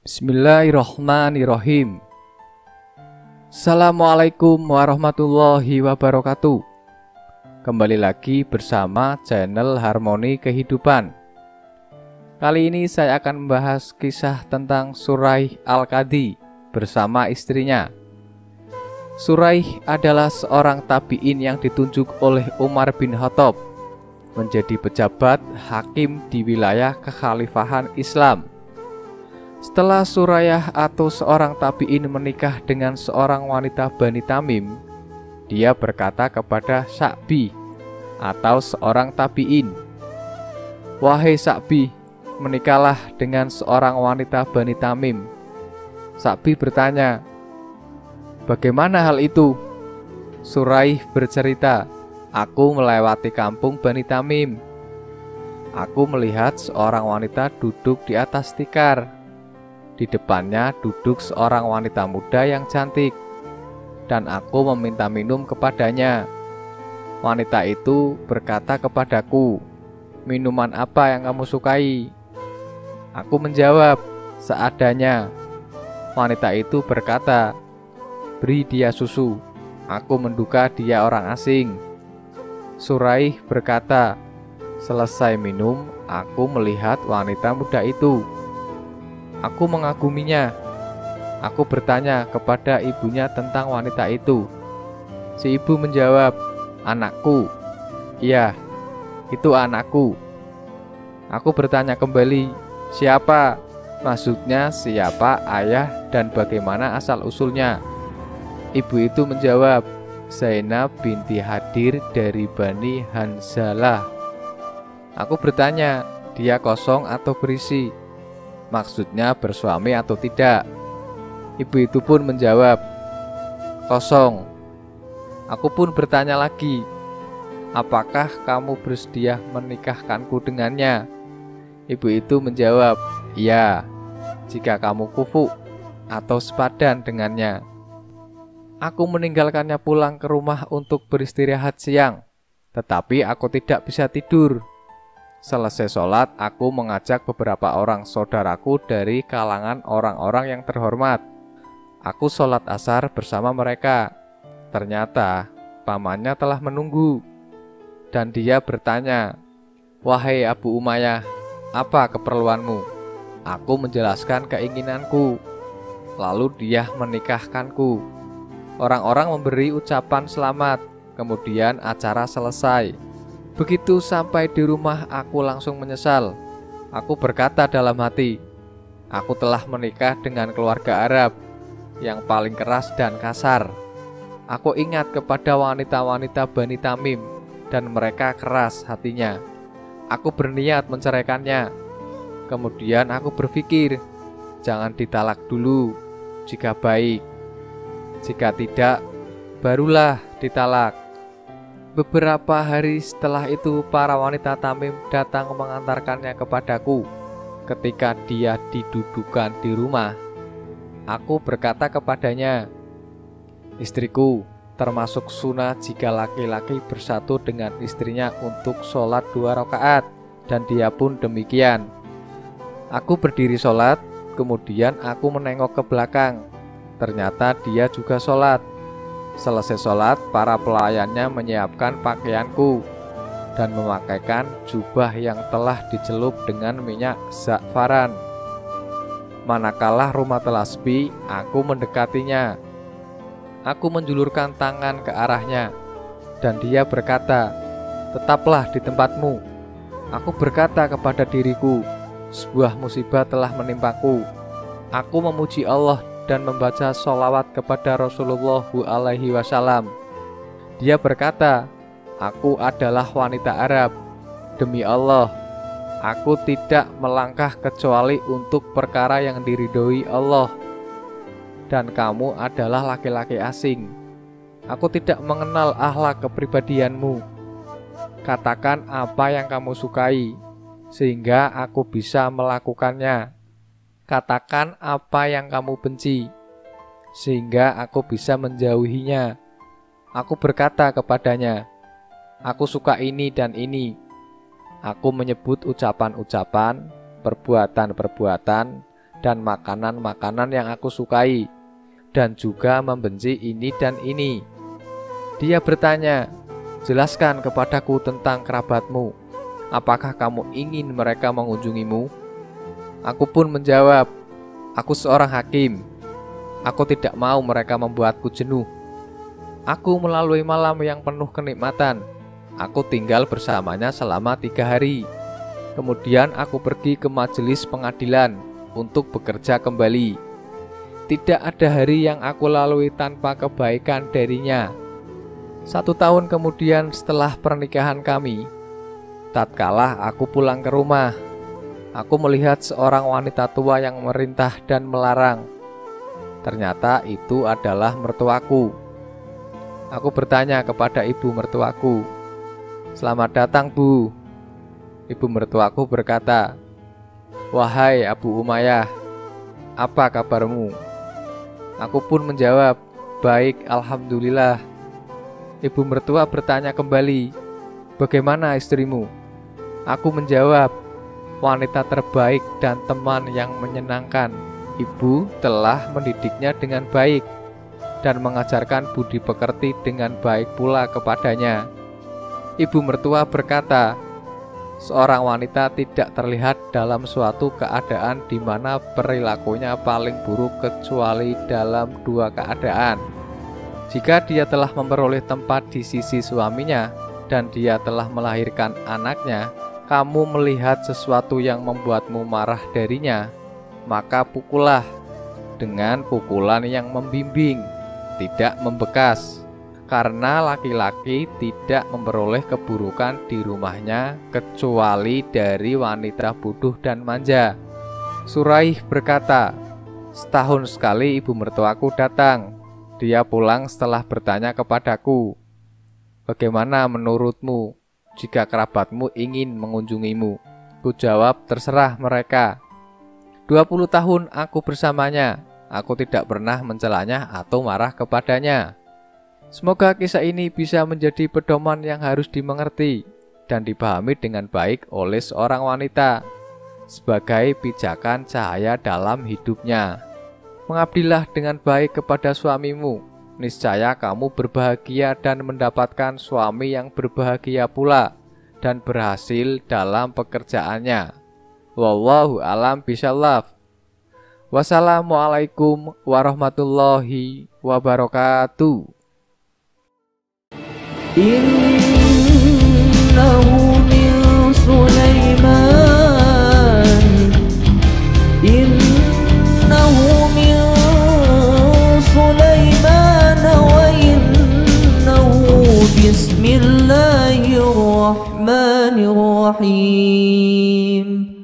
Bismillahirrohmanirrohim. Assalamualaikum warahmatullahi wabarakatuh. Kembali lagi bersama channel Harmoni Kehidupan. Kali ini saya akan membahas kisah tentang Suraih Al-Qadhi bersama istrinya. Suraih adalah seorang tabi'in yang ditunjuk oleh Umar bin Khattab menjadi pejabat hakim di wilayah kekhalifahan Islam. Setelah Surayah atau seorang tabi'in menikah dengan seorang wanita Bani Tamim, dia berkata kepada Sa'bi atau seorang tabi'in, "Wahai Sa'bi, menikahlah dengan seorang wanita Bani Tamim." Sa'bi bertanya, "Bagaimana hal itu?" Suraih bercerita, "Aku melewati kampung Bani Tamim. Aku melihat seorang wanita duduk di atas tikar. Di depannya duduk seorang wanita muda yang cantik, dan aku meminta minum kepadanya. Wanita itu berkata kepadaku, 'Minuman apa yang kamu sukai?' Aku menjawab, 'Seadanya.' Wanita itu berkata, 'Beri dia susu.' Aku menduga dia orang asing." Suraih berkata, "Selesai minum, aku melihat wanita muda itu. Aku mengaguminya. Aku bertanya kepada ibunya tentang wanita itu. Si ibu menjawab, 'Anakku.' 'Iya, itu anakku.' Aku bertanya kembali, 'Siapa?' Maksudnya siapa ayah dan bagaimana asal-usulnya?" Ibu itu menjawab, "Zainab binti Hadir dari Bani Hanzalah." Aku bertanya, "Dia kosong atau berisi? Maksudnya bersuami atau tidak?" Ibu itu pun menjawab, "Kosong." Aku pun bertanya lagi, "Apakah kamu bersedia menikahkanku dengannya?" Ibu itu menjawab, "Iya, jika kamu kufu atau sepadan dengannya." Aku meninggalkannya pulang ke rumah untuk beristirahat siang, tetapi aku tidak bisa tidur. Selesai sholat, aku mengajak beberapa orang saudaraku dari kalangan orang-orang yang terhormat. Aku sholat asar bersama mereka. Ternyata pamannya telah menunggu, dan dia bertanya, "Wahai Abu Umayyah, apa keperluanmu?" Aku menjelaskan keinginanku. Lalu dia menikahkanku. Orang-orang memberi ucapan selamat. Kemudian acara selesai. Begitu sampai di rumah, aku langsung menyesal. Aku berkata dalam hati, aku telah menikah dengan keluarga Arab yang paling keras dan kasar. Aku ingat kepada wanita-wanita Bani Tamim, dan mereka keras hatinya. Aku berniat menceraikannya. Kemudian aku berpikir, jangan ditalak dulu, jika baik. Jika tidak, barulah ditalak. Beberapa hari setelah itu, para wanita Tamim datang mengantarkannya kepadaku. Ketika dia didudukan di rumah, aku berkata kepadanya, "Istriku, termasuk sunnah jika laki-laki bersatu dengan istrinya untuk sholat 2 rakaat, dan dia pun demikian." Aku berdiri sholat, kemudian aku menengok ke belakang. Ternyata dia juga sholat. Selesai sholat, para pelayannya menyiapkan pakaianku dan memakaikan jubah yang telah dicelup dengan minyak za'faran. Manakala rumah telah sepi, aku mendekatinya. Aku menjulurkan tangan ke arahnya, dan dia berkata, "Tetaplah di tempatmu." Aku berkata kepada diriku, sebuah musibah telah menimpaku. Aku memuji Allah dan membaca sholawat kepada Rasulullah SAW. Dia berkata, "Aku adalah wanita Arab. Demi Allah, aku tidak melangkah kecuali untuk perkara yang diridhoi Allah. Dan kamu adalah laki-laki asing. Aku tidak mengenal akhlak kepribadianmu. Katakan apa yang kamu sukai, sehingga aku bisa melakukannya. Katakan apa yang kamu benci, sehingga aku bisa menjauhinya." Aku berkata kepadanya, "Aku suka ini dan ini." Aku menyebut ucapan-ucapan, perbuatan-perbuatan, dan makanan-makanan yang aku sukai, dan juga membenci ini dan ini. Dia bertanya, jelaskan kepadaku tentang kerabatmu. Apakah kamu ingin mereka mengunjungimu? Aku pun menjawab, aku seorang hakim. Aku tidak mau mereka membuatku jenuh. Aku melalui malam yang penuh kenikmatan. Aku tinggal bersamanya selama 3 hari. Kemudian aku pergi ke majelis pengadilan untuk bekerja kembali. Tidak ada hari yang aku lalui tanpa kebaikan darinya. 1 tahun kemudian setelah pernikahan kami, tatkala aku pulang ke rumah, aku melihat seorang wanita tua yang merintah dan melarang. Ternyata itu adalah mertuaku. Aku bertanya kepada ibu mertuaku, "Selamat datang, Bu." Ibu mertuaku berkata, "Wahai Abu Umayyah, apa kabarmu?" Aku pun menjawab, "Baik, alhamdulillah." Ibu mertua bertanya kembali, "Bagaimana istrimu?" Aku menjawab, "Wanita terbaik dan teman yang menyenangkan. Ibu telah mendidiknya dengan baik dan mengajarkan budi pekerti dengan baik pula kepadanya." Ibu mertua berkata, "Seorang wanita tidak terlihat dalam suatu keadaan di mana perilakunya paling buruk kecuali dalam 2 keadaan. Jika dia telah memperoleh tempat di sisi suaminya dan dia telah melahirkan anaknya, kamu melihat sesuatu yang membuatmu marah darinya, maka pukullah dengan pukulan yang membimbing, tidak membekas. Karena laki-laki tidak memperoleh keburukan di rumahnya kecuali dari wanita bodoh dan manja." Suraih berkata, "Setahun sekali ibu mertuaku datang. Dia pulang setelah bertanya kepadaku, 'Bagaimana menurutmu jika kerabatmu ingin mengunjungimu?' Ku jawab, 'Terserah mereka.' 20 tahun aku bersamanya. Aku tidak pernah mencelanya atau marah kepadanya." Semoga kisah ini bisa menjadi pedoman yang harus dimengerti dan dipahami dengan baik oleh seorang wanita sebagai pijakan cahaya dalam hidupnya. Mengabdilah dengan baik kepada suamimu, niscaya kamu berbahagia dan mendapatkan suami yang berbahagia pula dan berhasil dalam pekerjaannya. Wallahu a'lam bishawab. Wassalamualaikum warahmatullahi wabarakatuh. Innahu min Sulaiman, innahu min Sulaiman wa innahu bismillahirrahmanirrahim.